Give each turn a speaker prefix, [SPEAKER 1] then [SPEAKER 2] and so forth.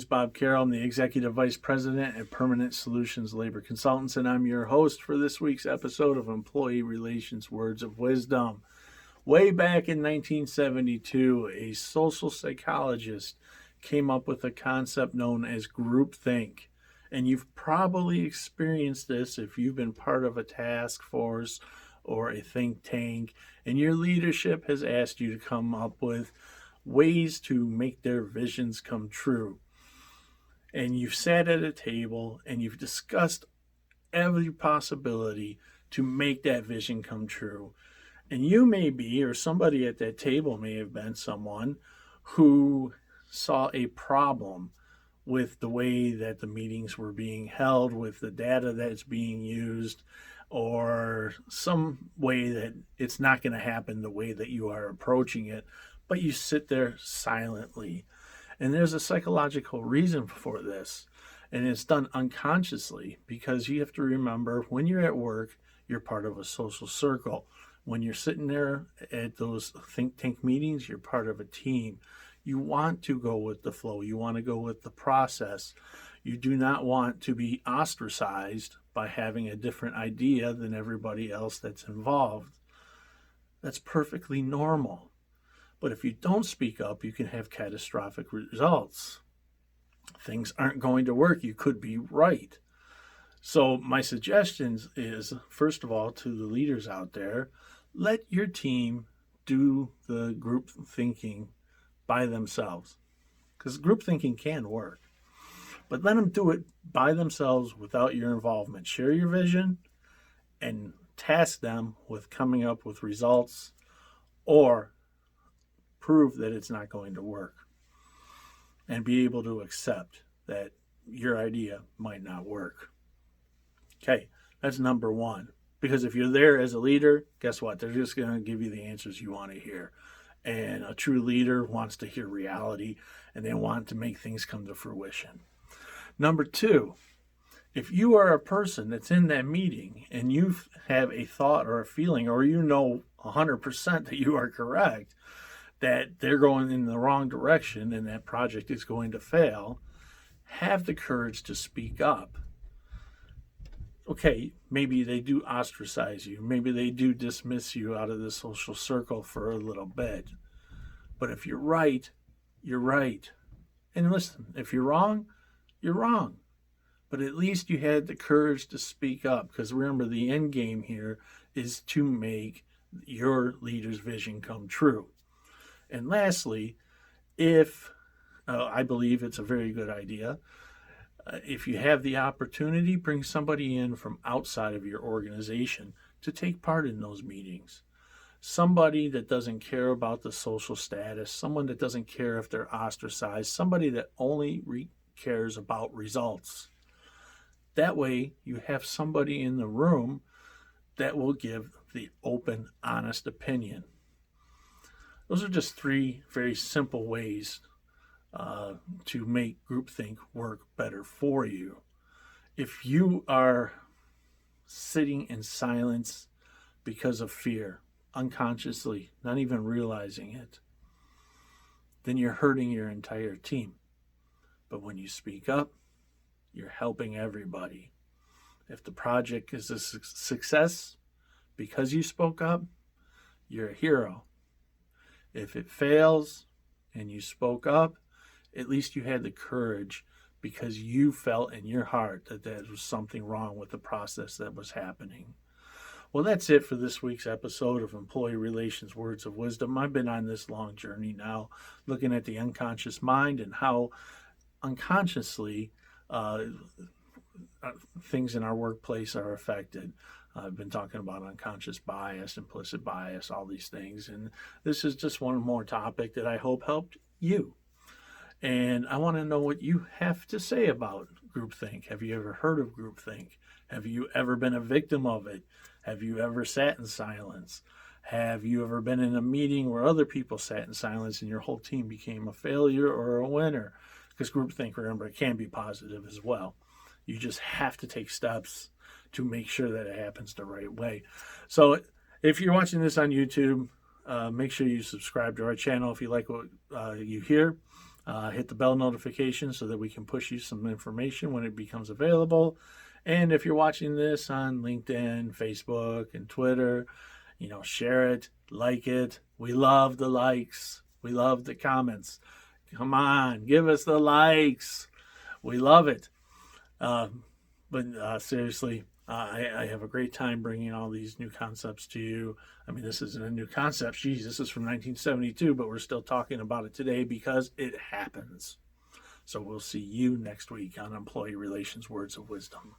[SPEAKER 1] Bob Carroll. I'm the Executive Vice President at Permanent Solutions Labor Consultants, and I'm your host for this week's episode of Employee Relations Words of Wisdom. Way back in 1972, a social psychologist came up with a concept known as GroupThink. And you've probably experienced this if you've been part of a task force or a think tank, and your leadership has asked you to come up with ways to make their visions come true. And you've sat at a table and you've discussed every possibility to make that vision come true. And you may be, or somebody at that table may have been someone who saw a problem with the way that the meetings were being held, with the data that's being used, or some way that it's not going to happen the way that you are approaching it, but you sit there silently. And there's a psychological reason for this, and it's done unconsciously, because you have to remember, when you're at work, you're part of a social circle. When you're sitting there at those think tank meetings, you're part of a team. You want to go with the flow. You want to go with the process. You do not want to be ostracized by having a different idea than everybody else that's involved. That's perfectly normal. But if you don't speak up, you can have catastrophic results. Things aren't going to work. You could be right. So my suggestion is, first of all, to the leaders out there, let your team do the group thinking by themselves. Because group thinking can work. But let them do it by themselves without your involvement. Share your vision and task them with coming up with results, or prove that it's not going to work, and be able to accept that your idea might not work. Okay, that's number one. Because if you're there as a leader, guess what? They're just going to give you the answers you want to hear. And a true leader wants to hear reality, and they want to make things come to fruition. Number two, if you are a person that's in that meeting and you have a thought or a feeling, or you know 100% that you are correct, that they're going in the wrong direction and that project is going to fail, have the courage to speak up. Okay, maybe they do ostracize you. Maybe they do dismiss you out of the social circle for a little bit. But if you're right, you're right. And listen, if you're wrong, you're wrong. But at least you had the courage to speak up, because remember, the end game here is to make your leader's vision come true. And lastly, if I believe it's a very good idea, if you have the opportunity, bring somebody in from outside of your organization to take part in those meetings. Somebody that doesn't care about the social status, someone that doesn't care if they're ostracized, somebody that only cares about results. That way, you have somebody in the room that will give the open, honest opinion. Those are just three very simple ways to make groupthink work better for you. If you are sitting in silence because of fear, unconsciously, not even realizing it, then you're hurting your entire team. But when you speak up, you're helping everybody. If the project is a success because you spoke up, you're a hero. If it fails and you spoke up, at least you had the courage, because you felt in your heart that there was something wrong with the process that was happening. Well, that's it for this week's episode of Employee Relations Words of Wisdom. I've been on this long journey now, looking at the unconscious mind and how unconsciously things in our workplace are affected. I've been talking about unconscious bias, implicit bias, all these things. And this is just one more topic that I hope helped you. And I want to know what you have to say about groupthink. Have you ever heard of groupthink? Have you ever been a victim of it? Have you ever sat in silence? Have you ever been in a meeting where other people sat in silence and your whole team became a failure or a winner? Because groupthink, remember, it can be positive as well. You just have to take steps to make sure that it happens the right way. So if you're watching this on YouTube, make sure you subscribe to our channel if you like what you hear. Hit the bell notification so that we can push you some information when it becomes available. And if you're watching this on LinkedIn, Facebook, and Twitter, share it, like it. We love the likes. We love the comments. Come on, give us the likes. We love it. But seriously, I have a great time bringing all these new concepts to you. I mean, this isn't a new concept. Geez, this is from 1972, but we're still talking about it today because it happens. So we'll see you next week on Employee Relations Words of Wisdom.